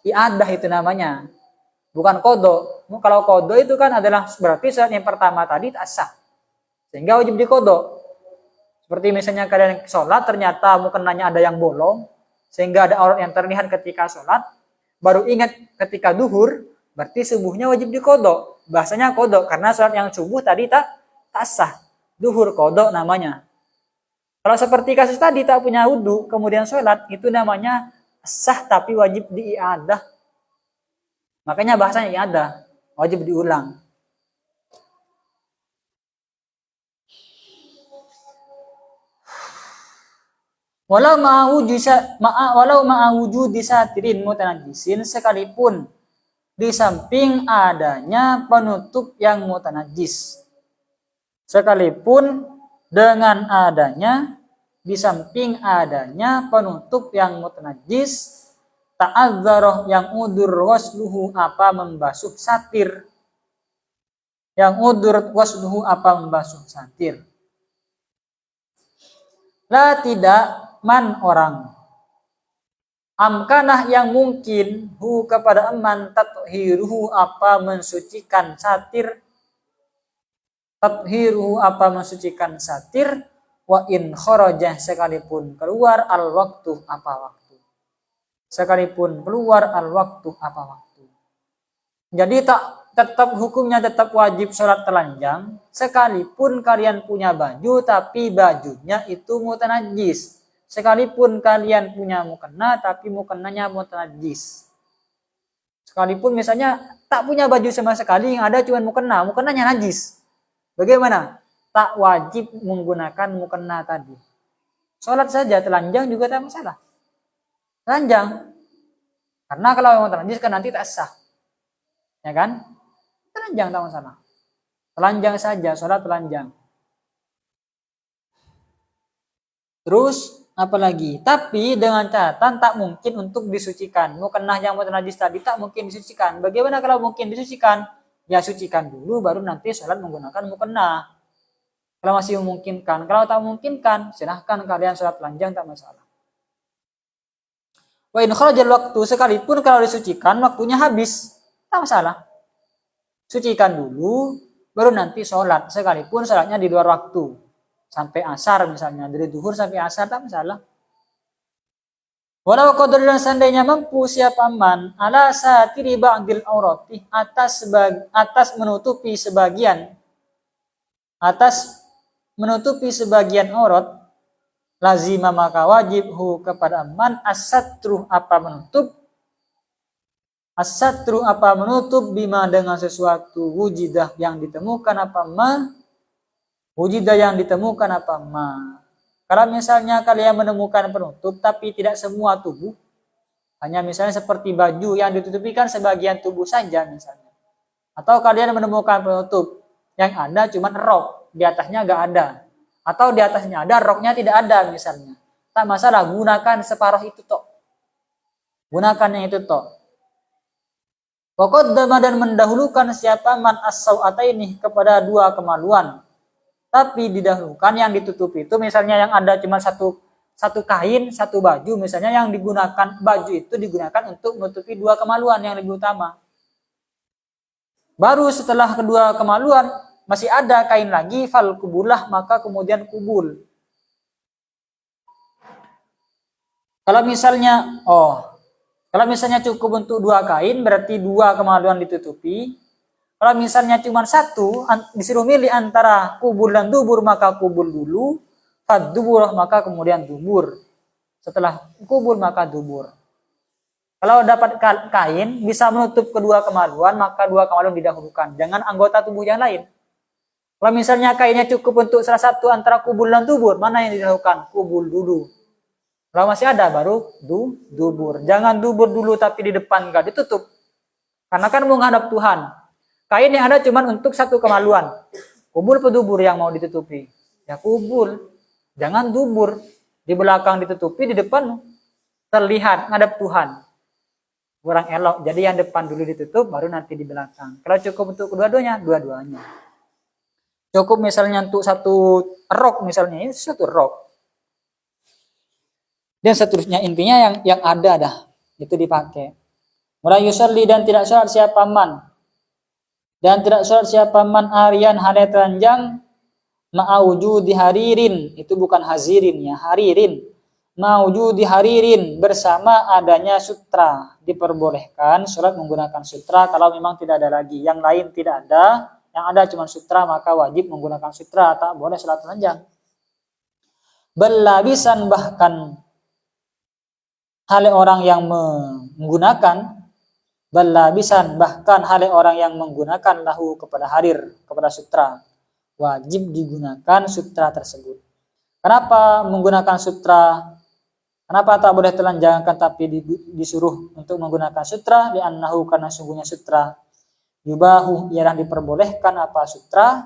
S2: Iadah itu namanya. Bukan kodok. Kalau kodok itu kan adalah berarti sholat yang pertama tadi tak sah. Sehingga wajib dikodok. Seperti misalnya kalian sholat ternyata mukenanya ada yang bolong. Sehingga ada aurat yang terlihat ketika sholat. Baru ingat ketika duhur. Berarti subuhnya wajib dikodok. Bahasanya kodok. Karena sholat yang subuh tadi tak sah. Duhur kodok namanya. Kalau seperti kasus tadi tak punya wudhu. Kemudian sholat. Itu namanya sah tapi wajib diiadah. Makanya bahasanya iadah. Wajib diulang. Walau ma'awujud disatirin mutanajisin, sekalipun di samping adanya penutup yang mutanajis. Sekalipun dengan adanya di samping adanya penutup yang mutanajis, ta'adzarah yang udur wasluhu apa membasuh satir. Yang udur wasluhu apa membasuh satir. La tidak man orang. Amkanah yang mungkin hu kepada aman tathiruhu apa mensucikan satir. Tathiruhu apa mensucikan satir. Wa in kharajah sekalipun keluar al waktu apa waktu. Sekalipun keluar al waktu apa waktu. Jadi tetap hukumnya tetap wajib sholat telanjang. Sekalipun kalian punya baju tapi bajunya itu mutanajis. Sekalipun kalian punya mukena tapi mukenanya mutanajis. Sekalipun misalnya tak punya baju sama sekali, yang ada cuma mukenanya najis. Bagaimana? Tak wajib menggunakan mukena tadi. Sholat saja telanjang juga tak masalah. Telanjang. Karena kalau memang telanjang kan nanti tak sah. Ya kan? Telanjang tak masalah. Telanjang saja, sholat telanjang. Terus apalagi? Tapi dengan catatan tak mungkin untuk disucikan. Mukenah yang mutanajis tadi tak mungkin disucikan. Bagaimana kalau mungkin disucikan? Ya sucikan dulu baru nanti sholat menggunakan mukenah. Kalau masih memungkinkan. Kalau tak memungkinkan, silahkan kalian sholat telanjang tak masalah. Wa in kharajal waktu, sekalipun kalau disucikan waktunya habis, tak masalah. Sucikan dulu baru nanti sholat, sekalipun sholatnya di luar waktu. Sampai asar misalnya, dari duhur sampai asar tak masalah. Walau qadar dan seandainya mampu siapa man ala satiri ba'dil aurati atas menutupi sebagian aurat, lazima maka wajib hu kepada man as-satru apa menutup bima dengan sesuatu wujidah yang ditemukan apa ma. Kalau misalnya kalian menemukan penutup tapi tidak semua tubuh, hanya misalnya seperti baju yang ditutupikan sebagian tubuh saja misalnya. Atau kalian menemukan penutup yang ada cuma rok, di atasnya enggak ada. Atau di atasnya ada, roknya tidak ada misalnya. Tak masalah, gunakan separuh itu tok. Gunakan yang itu tok. Waqaddama dan mendahulukan siapa man as-sau'ataini kepada dua kemaluan. Tapi didahulukan yang ditutup itu misalnya yang ada cuma satu kain, satu baju misalnya, yang digunakan baju itu digunakan untuk menutupi dua kemaluan yang lebih utama. Baru setelah kedua kemaluan masih ada kain lagi, fal kubulah maka kemudian kubul. Kalau misalnya cukup untuk dua kain berarti dua kemaluan ditutupi. Kalau misalnya cuma satu, disuruh milih antara kubul dan dubur, maka kubul dulu. Fad-dubur maka kemudian dubur. Setelah kubul maka dubur. Kalau dapat kain bisa menutup kedua kemaluan, maka dua kemaluan didahulukan. Jangan anggota tubuh yang lain. Kalau misalnya kainnya cukup untuk salah satu antara kubul dan dubur, mana yang didahulukan? Kubul dulu. Kalau masih ada baru dubur. Jangan dubur dulu tapi di depan enggak ditutup. Karena kan menghadap Tuhan. Kain yang ada cuma untuk satu kemaluan. Kubul atau dubur yang mau ditutupi? Ya kubul. Jangan dubur. Di belakang ditutupi, di depan terlihat ngadap Tuhan. Kurang elok. Jadi yang depan dulu ditutup, baru nanti di belakang. Kalau cukup untuk kedua-duanya, dua-duanya. Cukup misalnya untuk satu rok misalnya, ini satu rok. Dan seterusnya, intinya yang ada dah itu dipakai. Mulai yusalli dan tidak sholat siapa man. Dan tidak sholat siapa man arian hari telanjang ma'awujudi haririn. Itu bukan hazirin ya, haririn. Ma'awujudi haririn bersama adanya sutra. Diperbolehkan sholat menggunakan sutra kalau memang tidak ada lagi. Yang lain tidak ada, yang ada cuma sutra, maka wajib menggunakan sutra. Tak boleh sholat telanjang. Belabisan bahkan hal orang yang menggunakan, belabisan bahkan hal orang yang menggunakan lahu kepada harir, kepada sutra, wajib digunakan sutra tersebut. Kenapa menggunakan sutra? Kenapa tak boleh telanjang tapi disuruh untuk menggunakan sutra? Li'annahu, karena sungguhnya sutra yubahu, ialah diperbolehkan apa sutra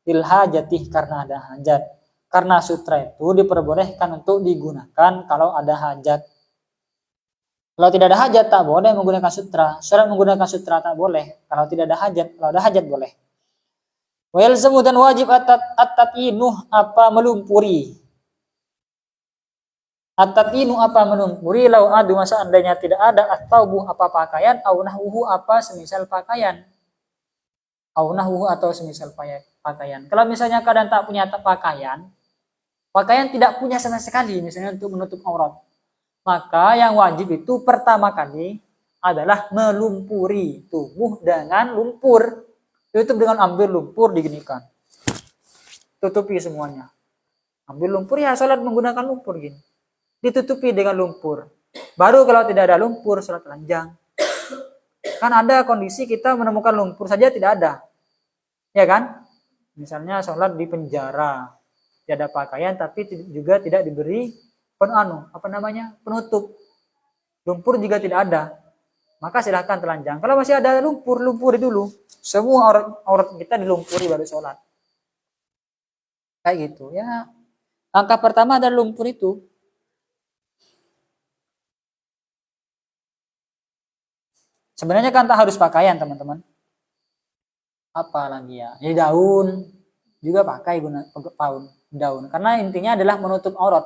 S2: lil hajatih, karena ada hajat. Karena sutra itu diperbolehkan untuk digunakan kalau ada hajat. Kalau tidak ada hajat tak boleh menggunakan sutra. Sholat menggunakan sutra tak boleh kalau tidak ada hajat. Kalau ada hajat boleh. Wa yalzamu, dan wajib at-tat'inuh apa melumpuri. At-tat'inu apa melumpuri, lau adu masa andainya tidak ada at-taubu apa pakaian, au nahwuhu apa semisal pakaian. Au nahwuhu atau semisal pakaian. Kalau misalnya kalian tak punya pakaian tidak punya sama sekali misalnya untuk menutup aurat, maka yang wajib itu pertama kali adalah melumpuri tubuh dengan lumpur. Tutup dengan ambil lumpur, diginikan. Tutupi semuanya. Ambil lumpur, ya salat menggunakan lumpur gini. Ditutupi dengan lumpur. Baru kalau tidak ada lumpur, salat telanjang. Kan ada kondisi kita menemukan lumpur saja tidak ada. Ya kan? Misalnya salat di penjara. Tidak ada pakaian tapi juga tidak diberi penutup. Lumpur juga tidak ada, maka silahkan telanjang. Kalau masih ada lumpur dulu. Semua aurat kita dilumpuri baru sholat. Kayak gitu ya. Langkah pertama adalah lumpur itu. Sebenarnya kan tak harus pakaian teman-teman. Apa lagi ya? Ini daun juga pakai daun. Karena intinya adalah menutup aurat.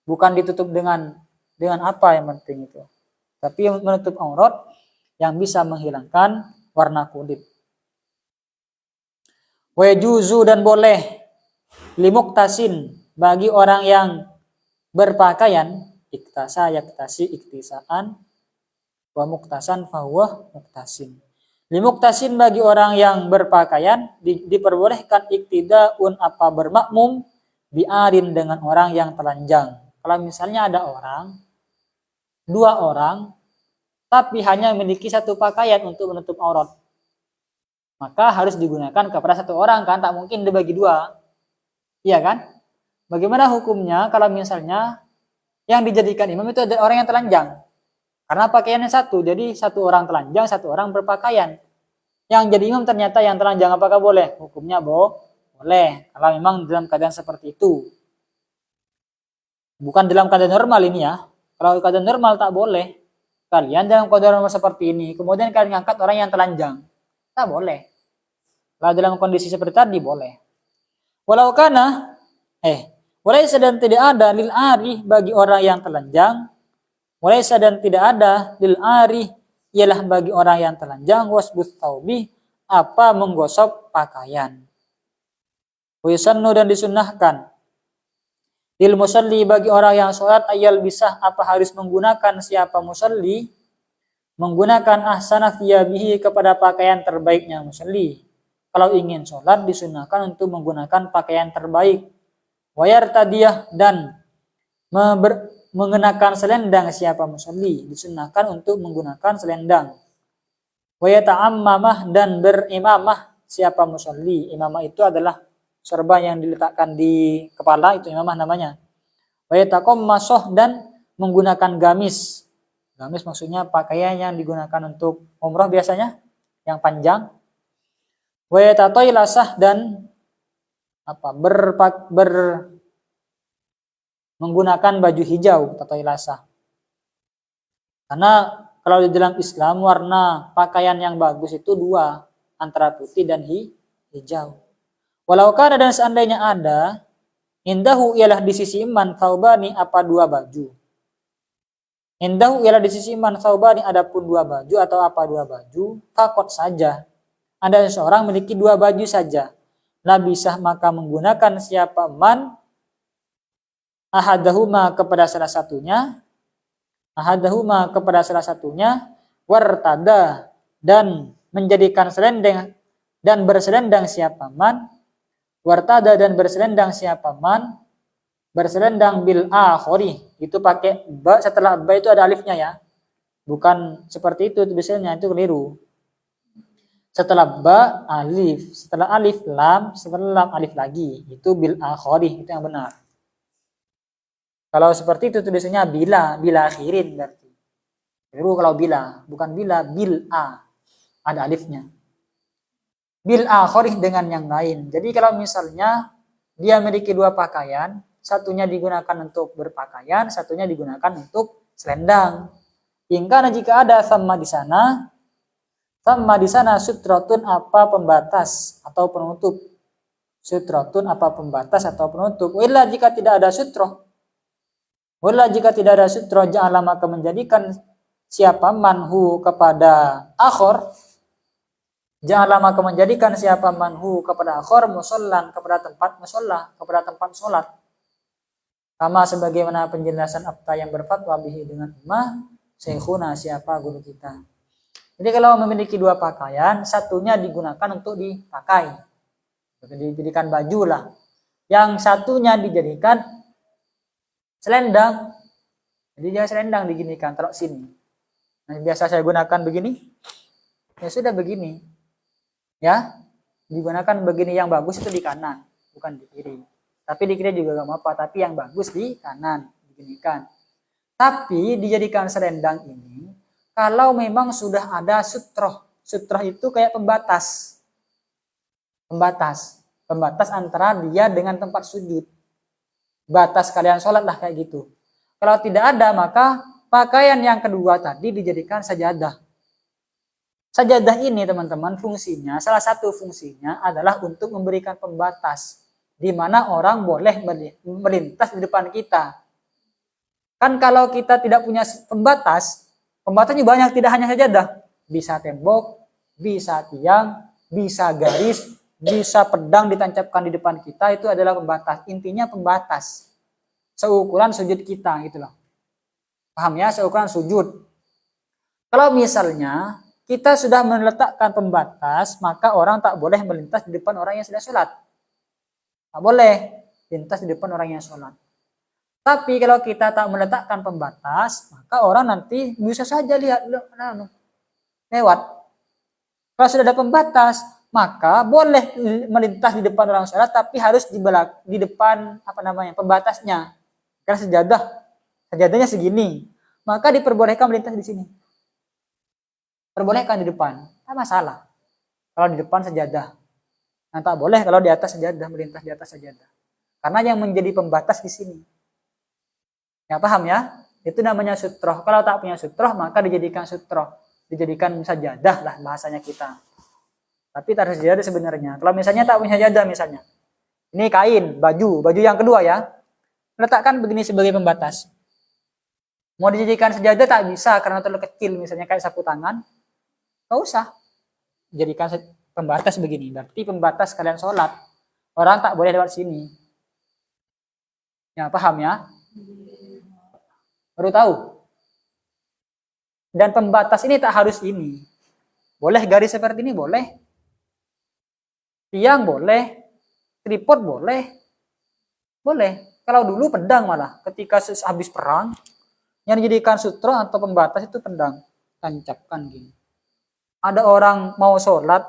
S2: Bukan ditutup dengan apa yang penting itu. Tapi menutup aurat yang bisa menghilangkan warna kulit. Wa yajuzu, dan boleh limuktasin bagi orang yang berpakaian, iktasa yaktasi iktisaan, wa muktasan fahuwa muktasin. Limuktasin bagi orang yang berpakaian diperbolehkan iktidaun apa bermakmum biarin dengan orang yang telanjang. Kalau misalnya ada dua orang, tapi hanya memiliki satu pakaian untuk menutup aurat, maka harus digunakan kepada satu orang kan, tak mungkin dibagi dua. Iya kan? Bagaimana hukumnya kalau misalnya yang dijadikan imam itu ada orang yang telanjang? Karena pakaiannya satu, jadi satu orang telanjang, satu orang berpakaian. Yang jadi imam ternyata yang telanjang, apakah boleh? Hukumnya boleh, kalau memang dalam keadaan seperti itu. Bukan dalam keadaan normal ini ya. Kalau keadaan normal tak boleh. Kalian dalam keadaan normal seperti ini, kemudian kalian ngangkat orang yang telanjang, tak boleh. Kalau dalam kondisi seperti tadi boleh. Walau kana, walaysa, dan tidak ada lil ari bagi orang yang telanjang. Walaysa, dan tidak ada lil ari ialah bagi orang yang telanjang wasbut taubi apa menggosok pakaian. Wa yusannu, dan disunnahkan lil musalli bagi orang yang sholat ayal bisa apa harus menggunakan siapa musalli menggunakan ahsana thiyabihi kepada pakaian terbaiknya musalli. Kalau ingin sholat disunnahkan untuk menggunakan pakaian terbaik. Wayar tadiyah, dan mengenakan selendang siapa musalli disunnahkan untuk menggunakan selendang. Wayata'ammamah, dan berimamah siapa musalli. Imamah itu adalah serban yang diletakkan di kepala, itu imamah namanya. Wa yataqammasoh, dan menggunakan gamis. Gamis maksudnya pakaian yang digunakan untuk umrah biasanya, yang panjang. Wa yatatailasah, dan menggunakan baju hijau atau ilasa. Karena kalau di dalam Islam warna pakaian yang bagus itu dua, antara putih dan hijau. Walau kana dan seandainya ada, indahu ialah di sisi iman saubani apa dua baju. Indahu ialah di sisi iman saubani adapun dua baju atau apa dua baju, fakot saja. Ada seorang memiliki dua baju saja. Labisah maka menggunakan siapa man ahadahuma kepada salah satunya, wartada dan menjadikan selendang dan berselendang siapa man, wartada dan berselendang siapa man, berselendang bil akhori, itu pakai ba, setelah ba itu ada alifnya ya, bukan seperti itu tulisannya, itu keliru. Setelah ba alif, setelah alif lam, setelah lam alif lagi, itu bil akhori, itu yang benar. Kalau seperti itu tulisannya bila akhirin berarti. Keliru kalau bila, bukan bila, bil a, ada alifnya. Bil akhori dengan yang lain. Jadi kalau misalnya dia memiliki dua pakaian, satunya digunakan untuk berpakaian, satunya digunakan untuk selendang. Hingga jika ada sama di sana sutratun apa pembatas atau penutup. Sutratun apa pembatas atau penutup. Wala jika tidak ada sutra. Ja'ala maka menjadikan siapa manhu kepada akhor. Ja'ala maka menjadikan siapa manhu kepada akhor musollan kepada tempat musolla, kepada tempat sholat. Sama sebagaimana penjelasan Abta yang berfatwa bihi dengan imam syekhuna siapa guru kita. Jadi kalau memiliki dua pakaian, satunya digunakan untuk dipakai, dijadikan baju lah. Yang satunya dijadikan selendang. Jadi dia selendang diginikan, taruh sini. Nah, biasa saya gunakan begini. Ya sudah begini. Ya, digunakan begini, yang bagus itu di kanan, bukan di kiri. Tapi di kiri juga gak apa-apa, tapi yang bagus di kanan diginikan. Tapi dijadikan selendang ini kalau memang sudah ada sutroh. Sutroh itu kayak pembatas. Pembatas antara dia dengan tempat sujud. Batas kalian sholat lah kayak gitu. Kalau tidak ada, maka pakaian yang kedua tadi dijadikan sajadah. Sajadah ini teman-teman fungsinya, salah satu fungsinya adalah untuk memberikan pembatas. Di mana orang boleh melintas di depan kita. Kan kalau kita tidak punya pembatasnya banyak, tidak hanya sajadah. Bisa tembok, bisa tiang, bisa garis, bisa pedang ditancapkan di depan kita, itu adalah pembatas. Intinya pembatas. Seukuran sujud kita gitu loh. Paham ya? Seukuran sujud. Kalau misalnya kita sudah meletakkan pembatas, maka orang tak boleh melintas di depan orang yang sedang sholat. Tak boleh lintas di depan orang yang sholat. Tapi kalau kita tak meletakkan pembatas, maka orang nanti bisa saja lewat. Kalau sudah ada pembatas, maka boleh melintas di depan orang sholat, tapi harus di depan pembatasnya. Karena sajadahnya segini, maka diperbolehkan melintas di sini. Perbolehkan di depan, tak masalah. Kalau di depan sajadah, nah, tak boleh kalau di atas sajadah, melintas di atas sajadah. Karena yang menjadi pembatas di sini. Ya paham ya? Itu namanya sutroh. Kalau tak punya sutroh, maka dijadikan sutroh. Dijadikan sajadah lah bahasanya kita. Tapi tak harus sajadah sebenarnya. Kalau misalnya tak punya sajadah misalnya. Ini kain, baju yang kedua ya. Letakkan begini sebagai pembatas. Mau dijadikan sajadah tak bisa karena terlalu kecil, misalnya kayak sapu tangan. Gak usah. Jadikan pembatas begini. Berarti pembatas kalian sholat. Orang tak boleh lewat sini. Ya paham ya? Baru tahu. Dan pembatas ini tak harus ini. Boleh garis seperti ini, boleh. Tiang boleh. Tripod boleh. Boleh. Kalau dulu pedang malah. Ketika habis perang, yang dijadikan sutra atau pembatas itu pedang. Tancapkan gini. Ada orang mau sholat,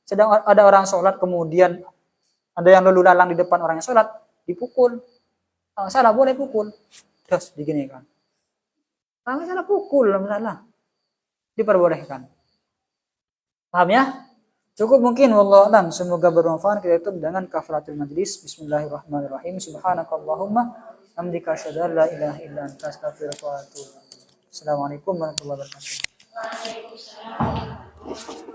S2: sedang ada orang sholat, kemudian ada yang lalu lalang di depan orang yang sholat, dipukul. Kalau salah boleh pukul. Terus diginikan. Kalau salah pukul, salah. Diperbolehkan. Paham ya? Cukup mungkin, wallahu a'lam. Semoga bermanfaat. Kita tutup dengan kafaratul majlis. Bismillahirrahmanirrahim. Subhanakallahumma hamdika asyhadu an la ilaha illa anta astaghfiruka wa atubu ilaik. Assalamualaikum warahmatullahi wabarakatuh.